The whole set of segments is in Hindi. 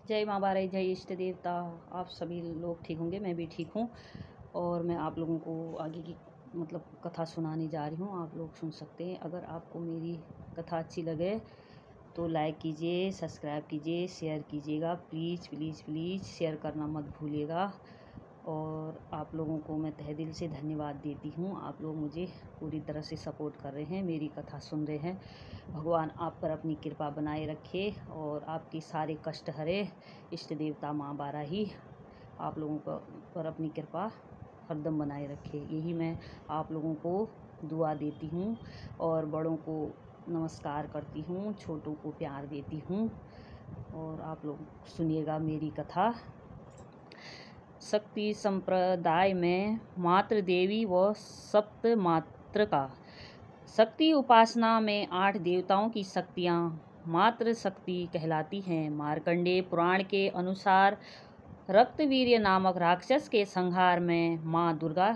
जय माँ बारई, जय इष्ट देवता। आप सभी लोग ठीक होंगे, मैं भी ठीक हूँ। और मैं आप लोगों को आगे की कथा सुनाने जा रही हूँ। आप लोग सुन सकते हैं। अगर आपको मेरी कथा अच्छी लगे तो लाइक कीजिए, सब्सक्राइब कीजिए, शेयर कीजिएगा। प्लीज़ प्लीज़ प्लीज़ शेयर करना मत भूलिएगा। और आप लोगों को मैं तहे दिल से धन्यवाद देती हूँ। आप लोग मुझे पूरी तरह से सपोर्ट कर रहे हैं, मेरी कथा सुन रहे हैं। भगवान आप पर अपनी कृपा बनाए रखे और आपके सारे कष्ट हरे। इष्ट देवता माँ बाराही आप लोगों पर अपनी कृपा हरदम बनाए रखे। यही मैं आप लोगों को दुआ देती हूँ और बड़ों को नमस्कार करती हूँ, छोटों को प्यार देती हूँ। और आप लोग सुनिएगा मेरी कथा। शक्ति संप्रदाय में मात्र देवी व सप्त मात्र का। शक्ति उपासना में 8 देवताओं की शक्तियाँ मात्र शक्ति कहलाती हैं। मार्कंडेय पुराण के अनुसार रक्तवीर्य नामक राक्षस के संहार में माँ दुर्गा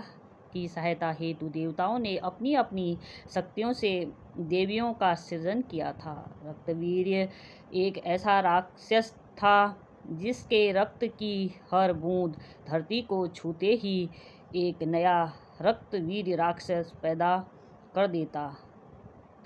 की सहायता हेतु देवताओं ने अपनी अपनी शक्तियों से देवियों का सृजन किया था। रक्तवीर्य एक ऐसा राक्षस था जिसके रक्त की हर बूंद धरती को छूते ही एक नया रक्तवीर्य राक्षस पैदा कर देता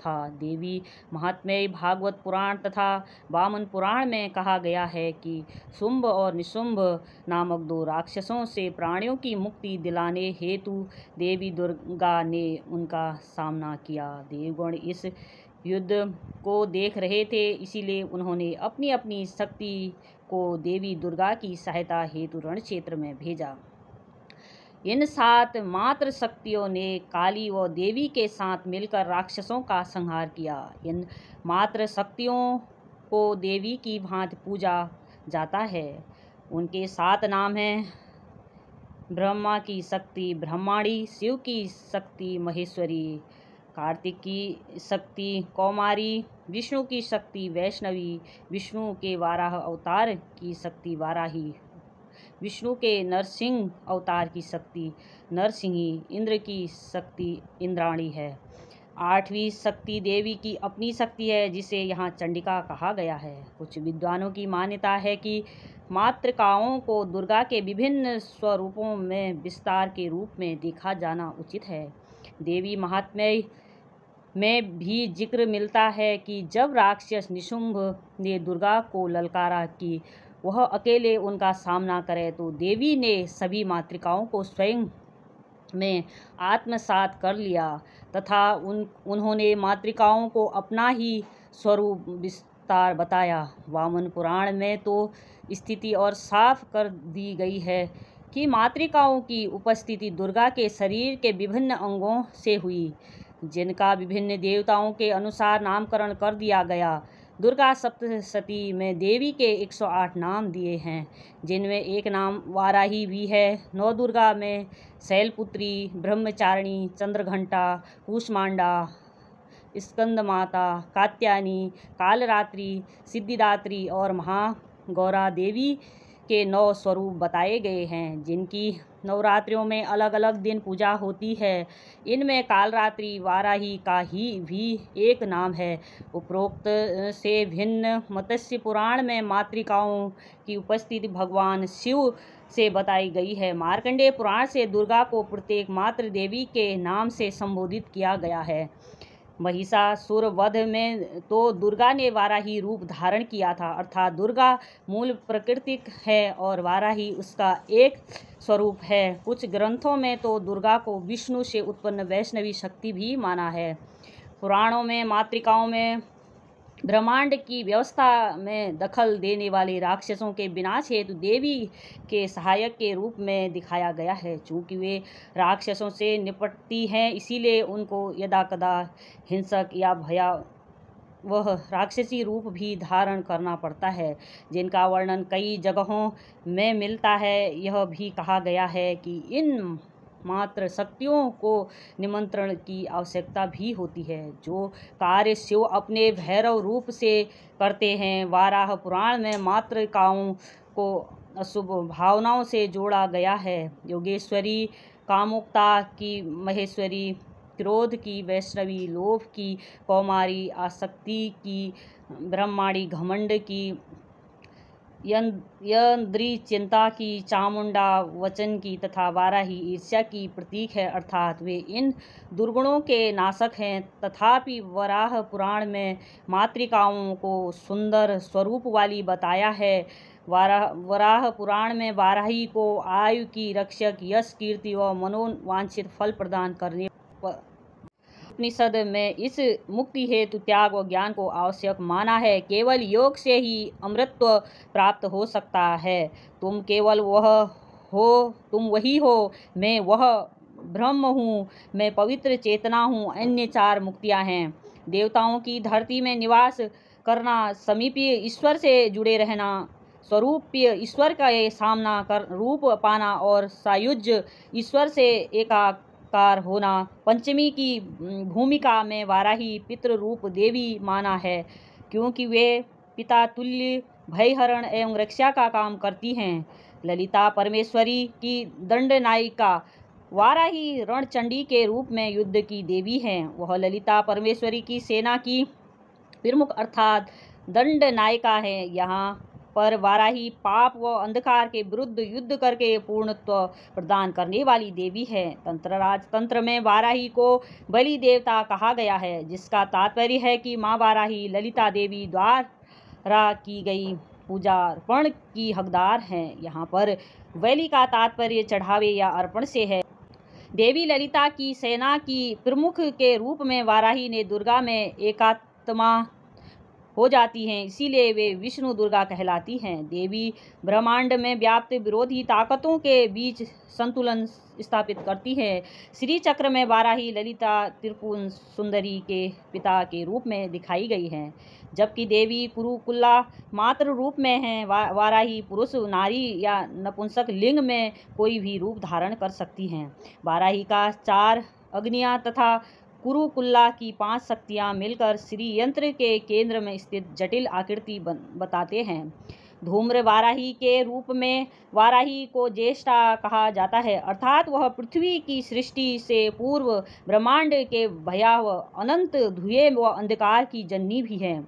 था। देवी महात्म्य भागवत पुराण तथा वामन पुराण में कहा गया है कि शुंभ और निशुंभ नामक 2 राक्षसों से प्राणियों की मुक्ति दिलाने हेतु देवी दुर्गा ने उनका सामना किया। देवगण इस युद्ध को देख रहे थे, इसीलिए उन्होंने अपनी अपनी शक्ति को देवी दुर्गा की सहायता हेतु रण क्षेत्र में भेजा। इन 7 मात्र शक्तियों ने काली व देवी के साथ मिलकर राक्षसों का संहार किया। इन मात्र शक्तियों को देवी की भांति पूजा जाता है। उनके 7 नाम हैं: ब्रह्मा की शक्ति ब्रह्माणी, शिव की शक्ति महेश्वरी, कार्तिक की शक्ति कौमारी, विष्णु की शक्ति वैष्णवी, विष्णु के वाराह अवतार की शक्ति वाराही, विष्णु के नरसिंह अवतार की शक्ति नरसिंही, इंद्र की शक्ति इंद्राणी है। 8वीं शक्ति देवी की अपनी शक्ति है, जिसे यहाँ चंडिका कहा गया है। कुछ विद्वानों की मान्यता है कि मातृकाओं को दुर्गा के विभिन्न स्वरूपों में विस्तार के रूप में देखा जाना उचित है। देवी महात्म्य में भी जिक्र मिलता है कि जब राक्षस निशुंभ ने दुर्गा को ललकारा कि वह अकेले उनका सामना करे, तो देवी ने सभी मातृकाओं को स्वयं में आत्मसात कर लिया तथा उन्होंने मातृकाओं को अपना ही स्वरूप विस्तार बताया। वामन पुराण में तो स्थिति और साफ कर दी गई है कि मातृकाओं की उपस्थिति दुर्गा के शरीर के विभिन्न अंगों से हुई, जिनका विभिन्न देवताओं के अनुसार नामकरण कर दिया गया। दुर्गा सप्तशती में देवी के 108 नाम दिए हैं, जिनमें एक नाम वाराही भी है। नवदुर्गा में शैलपुत्री, ब्रह्मचारिणी, चंद्रघंटा, कूष्मांडा, स्कंदमाता, कात्यायनी, कालरात्रि, सिद्धिदात्री और महागौरा देवी के 9 स्वरूप बताए गए हैं, जिनकी नवरात्रियों में अलग अलग दिन पूजा होती है। इनमें कालरात्रि वाराही का ही भी एक नाम है। उपरोक्त से भिन्न मत्स्य पुराण में मातृकाओं की उपस्थिति भगवान शिव से बताई गई है। मार्कंडेय पुराण से दुर्गा को प्रत्येक मातृ देवी के नाम से संबोधित किया गया है। महिषासुर वध में तो दुर्गा ने वाराही रूप धारण किया था, अर्थात दुर्गा मूल प्राकृतिक है और वाराही उसका एक स्वरूप है। कुछ ग्रंथों में तो दुर्गा को विष्णु से उत्पन्न वैष्णवी शक्ति भी माना है। पुराणों में मातृकाओं में ब्रह्मांड की व्यवस्था में दखल देने वाले राक्षसों के विनाश हेतु देवी के सहायक के रूप में दिखाया गया है। चूँकि वे राक्षसों से निपटती हैं, इसीलिए उनको यदाकदा हिंसक या भयावह राक्षसी रूप भी धारण करना पड़ता है, जिनका वर्णन कई जगहों में मिलता है। यह भी कहा गया है कि इन मात्र शक्तियों को निमंत्रण की आवश्यकता भी होती है, जो कार्य शिव अपने भैरव रूप से करते हैं। वाराह पुराण में मातृकाओं को अशुभ भावनाओं से जोड़ा गया है। योगेश्वरी कामुकता की महेश्वरी, क्रोध की वैष्णवी, लोभ की कौमारी, आसक्ति की ब्रह्माणी, घमंड की यंद्री चिंता की, चामुंडा वचन की तथा वाराही ईर्ष्या की प्रतीक है, अर्थात वे इन दुर्गुणों के नाशक हैं। तथापि वराह पुराण में मातृकाओं को सुंदर स्वरूप वाली बताया है। वराह पुराण में वाराही को आयु की रक्षक, यश, कीर्ति व मनोवांछित फल प्रदान करने उपनिषद में इस मुक्ति हेतु त्याग व ज्ञान को आवश्यक माना है। केवल योग से ही अमृतत्व प्राप्त हो सकता है। तुम केवल तुम वही हो, मैं वह ब्रह्म हूँ, मैं पवित्र चेतना हूँ। अन्य 4 मुक्तियाँ हैं: देवताओं की धरती में निवास करना, समीपीय ईश्वर से जुड़े रहना, स्वरूपीय ईश्वर का सामना कर रूप पाना और सायुज्य ईश्वर से एकाकार होना। पंचमी की भूमिका में वाराही पितृ रूप देवी माना है, क्योंकि वे पिता तुल्य भयहरण एवं रक्षा का काम करती हैं। ललिता परमेश्वरी की दंडनायिका, वाराही रणचंडी के रूप में युद्ध की देवी हैं। वह ललिता परमेश्वरी की सेना की प्रमुख अर्थात दंडनायिका है। यहाँ पर वाराही पाप व अंधकार के विरुद्ध युद्ध करके पूर्णत्व प्रदान करने वाली देवी है। तंत्रराज तंत्र में वाराही को बलि देवता कहा गया है, जिसका तात्पर्य है कि माँ वाराही ललिता देवी द्वारा की गई पूजा अर्पण की हकदार हैं। यहाँ पर बलि का तात्पर्य चढ़ावे या अर्पण से है। देवी ललिता की सेना की प्रमुख के रूप में वाराही ने दुर्गा में एकात्मा हो जाती हैं, इसीलिए वे विष्णु दुर्गा कहलाती हैं। देवी ब्रह्मांड में व्याप्त विरोधी ताकतों के बीच संतुलन स्थापित करती है। श्री चक्र में वाराही ललिता त्रिपुर सुंदरी के पिता के रूप में दिखाई गई हैं, जबकि देवी कुरुकुल्ला मात्र रूप में हैं। वाराही पुरुष, नारी या नपुंसक लिंग में कोई भी रूप धारण कर सकती हैं। वाराही का 4 अग्नियां तथा कुरुकुल्ला की 5 शक्तियां मिलकर श्री यंत्र के केंद्र में स्थित जटिल आकृति बताते हैं। धूम्र वाराही के रूप में वाराही को ज्येष्ठा कहा जाता है, अर्थात वह पृथ्वी की सृष्टि से पूर्व ब्रह्मांड के भयावह अनंत धुएं व अंधकार की जननी भी है,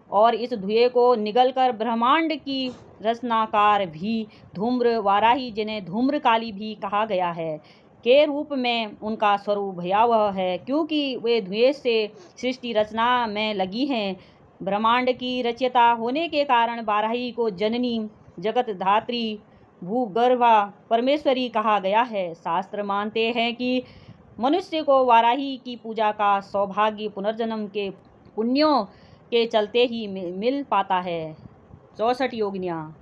और इस धुएं को निगलकर ब्रह्मांड की रचनाकार भी धूम्र वाराही, जिन्हें धूम्रकाली भी कहा गया है, के रूप में उनका स्वरूप भयावह है, क्योंकि वे धुएं से सृष्टि रचना में लगी हैं। ब्रह्मांड की रचयिता होने के कारण वाराही को जननी, जगत धात्री, भूगर्भा परमेश्वरी कहा गया है। शास्त्र मानते हैं कि मनुष्य को वाराही की पूजा का सौभाग्य पुनर्जन्म के पुण्यों के चलते ही मिल पाता है। 64 योगिनियाँ।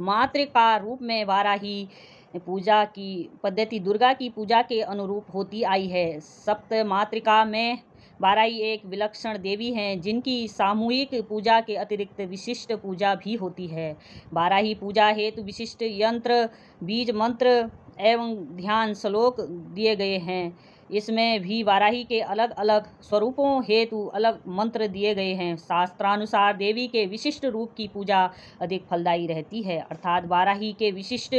मातृ का रूप में वाराही पूजा की पद्धति दुर्गा की पूजा के अनुरूप होती आई है। सप्त मातृका में वाराही एक विलक्षण देवी हैं, जिनकी सामूहिक पूजा के अतिरिक्त विशिष्ट पूजा भी होती है। वाराही पूजा हेतु विशिष्ट यंत्र, बीज मंत्र एवं ध्यान श्लोक दिए गए हैं। इसमें भी वाराही के अलग अलग स्वरूपों हेतु अलग मंत्र दिए गए हैं। शास्त्रानुसार देवी के विशिष्ट रूप की पूजा अधिक फलदायी रहती है, अर्थात वाराही के विशिष्ट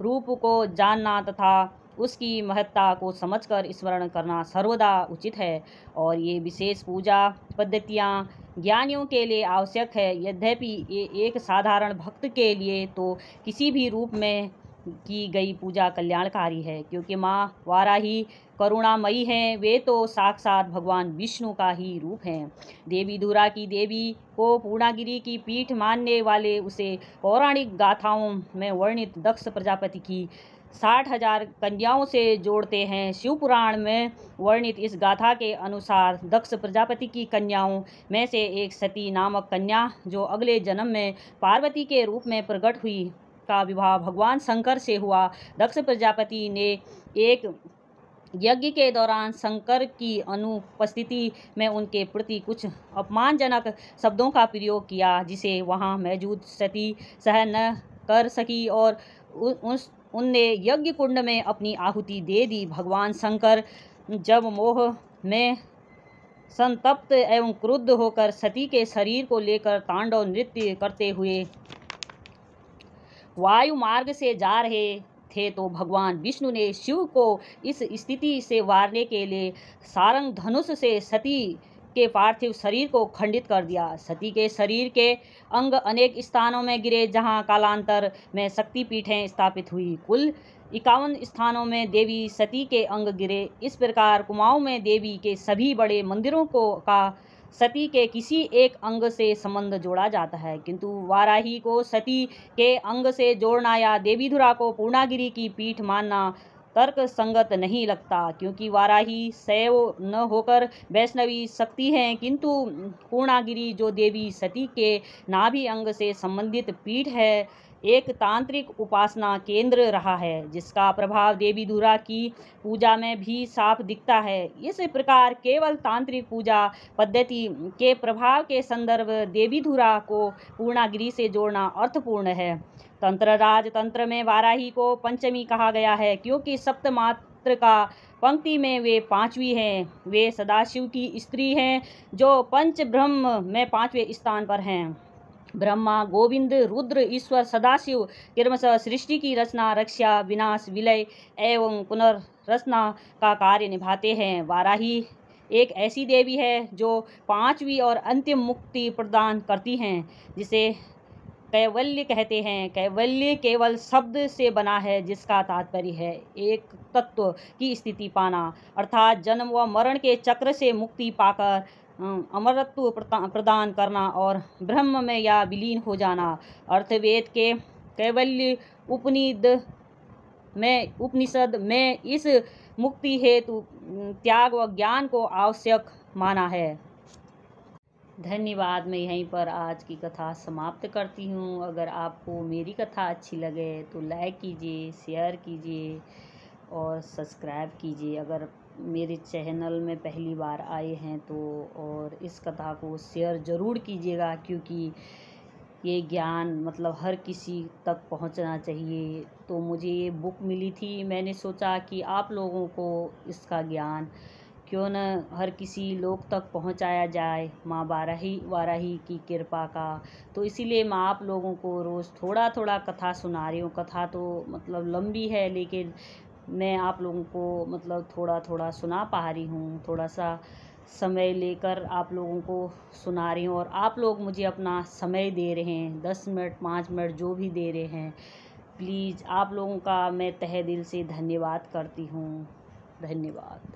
रूप को जानना तथा उसकी महत्ता को समझकर स्मरण करना सर्वदा उचित है, और ये विशेष पूजा पद्धतियाँ ज्ञानियों के लिए आवश्यक है। यद्यपि एक साधारण भक्त के लिए तो किसी भी रूप में की गई पूजा कल्याणकारी है, क्योंकि माँ वाराही करुणामयी हैं। वे तो साक्षात भगवान विष्णु का ही रूप हैं। देवी धुरा की देवी को पूर्णागिरि की पीठ मानने वाले उसे पौराणिक गाथाओं में वर्णित दक्ष प्रजापति की 60,000 कन्याओं से जोड़ते हैं। शिव पुराण में वर्णित इस गाथा के अनुसार दक्ष प्रजापति की कन्याओं में से एक सती नामक कन्या, जो अगले जन्म में पार्वती के रूप में प्रकट हुई, का विवाह भगवान शंकर से हुआ। दक्ष प्रजापति ने एक यज्ञ के दौरान शंकर की अनुपस्थिति में उनके प्रति कुछ अपमानजनक शब्दों का प्रयोग किया, जिसे वहां मौजूद सती सहन न कर सकी और उनने यज्ञ कुंड में अपनी आहुति दे दी। भगवान शंकर जब मोह में संतप्त एवं क्रुद्ध होकर सती के शरीर को लेकर तांडव नृत्य करते हुए वायु मार्ग से जा रहे थे, तो भगवान विष्णु ने शिव को इस स्थिति से वारने के लिए सारंग धनुष से सती के पार्थिव शरीर को खंडित कर दिया। सती के शरीर के अंग अनेक स्थानों में गिरे, जहां कालांतर में शक्तिपीठें स्थापित हुई। कुल 51 स्थानों में देवी सती के अंग गिरे। इस प्रकार कुमाऊं में देवी के सभी बड़े मंदिरों का सती के किसी एक अंग से संबंध जोड़ा जाता है, किंतु वाराही को सती के अंग से जोड़ना या देवीधुरा को पूर्णागिरि की पीठ मानना तर्क संगत नहीं लगता, क्योंकि वाराही शैव न होकर वैष्णवी शक्ति हैं, किंतु पूर्णागिरि जो देवी सती के नाभि अंग से संबंधित पीठ है, एक तांत्रिक उपासना केंद्र रहा है, जिसका प्रभाव देवीधुरा की पूजा में भी साफ दिखता है। इस प्रकार केवल तांत्रिक पूजा पद्धति के प्रभाव के संदर्भ देवीधुरा को पूर्णागिरि से जोड़ना अर्थपूर्ण है। तंत्र राज तंत्र में वाराही को पंचमी कहा गया है, क्योंकि सप्तमात्र का पंक्ति में वे पांचवी हैं। वे सदाशिव की स्त्री हैं, जो पंच ब्रह्म में पांचवें स्थान पर हैं। ब्रह्मा, गोविंद, रुद्र, ईश्वर, सदाशिव क्रमशः सृष्टि की रचना, रक्षा, विनाश, विलय एवं पुनर्रचना का कार्य निभाते हैं। वाराही एक ऐसी देवी है जो पांचवी और अंतिम मुक्ति प्रदान करती हैं, जिसे कैवल्य कहते हैं। कैवल्य केवल शब्द से बना है, जिसका तात्पर्य है एक तत्व की स्थिति पाना, अर्थात जन्म व मरण के चक्र से मुक्ति पाकर अमरत्व प्रदान करना और ब्रह्म में या विलीन हो जाना। अर्थवेद के कैवल्य उपनिषद में इस मुक्ति हेतु त्याग व ज्ञान को आवश्यक माना है। धन्यवाद। मैं यहीं पर आज की कथा समाप्त करती हूँ। अगर आपको मेरी कथा अच्छी लगे तो लाइक कीजिए, शेयर कीजिए और सब्सक्राइब कीजिए अगर मेरे चैनल में पहली बार आए हैं तो। और इस कथा को शेयर ज़रूर कीजिएगा, क्योंकि ये ज्ञान मतलब हर किसी तक पहुंचना चाहिए। तो मुझे ये बुक मिली थी, मैंने सोचा कि आप लोगों को इसका ज्ञान क्यों न हर किसी लोग तक पहुंचाया जाए, माँ वाराही की कृपा का। तो इसीलिए मैं आप लोगों को रोज़ थोड़ा थोड़ा कथा सुना रही हूँ। कथा तो मतलब लंबी है, लेकिन मैं आप लोगों को मतलब थोड़ा थोड़ा सुना पा रही हूँ। थोड़ा सा समय लेकर आप लोगों को सुना रही हूँ, और आप लोग मुझे अपना समय दे रहे हैं, 10 मिनट 5 मिनट जो भी दे रहे हैं। प्लीज़ आप लोगों का मैं तहे दिल से धन्यवाद करती हूँ। धन्यवाद।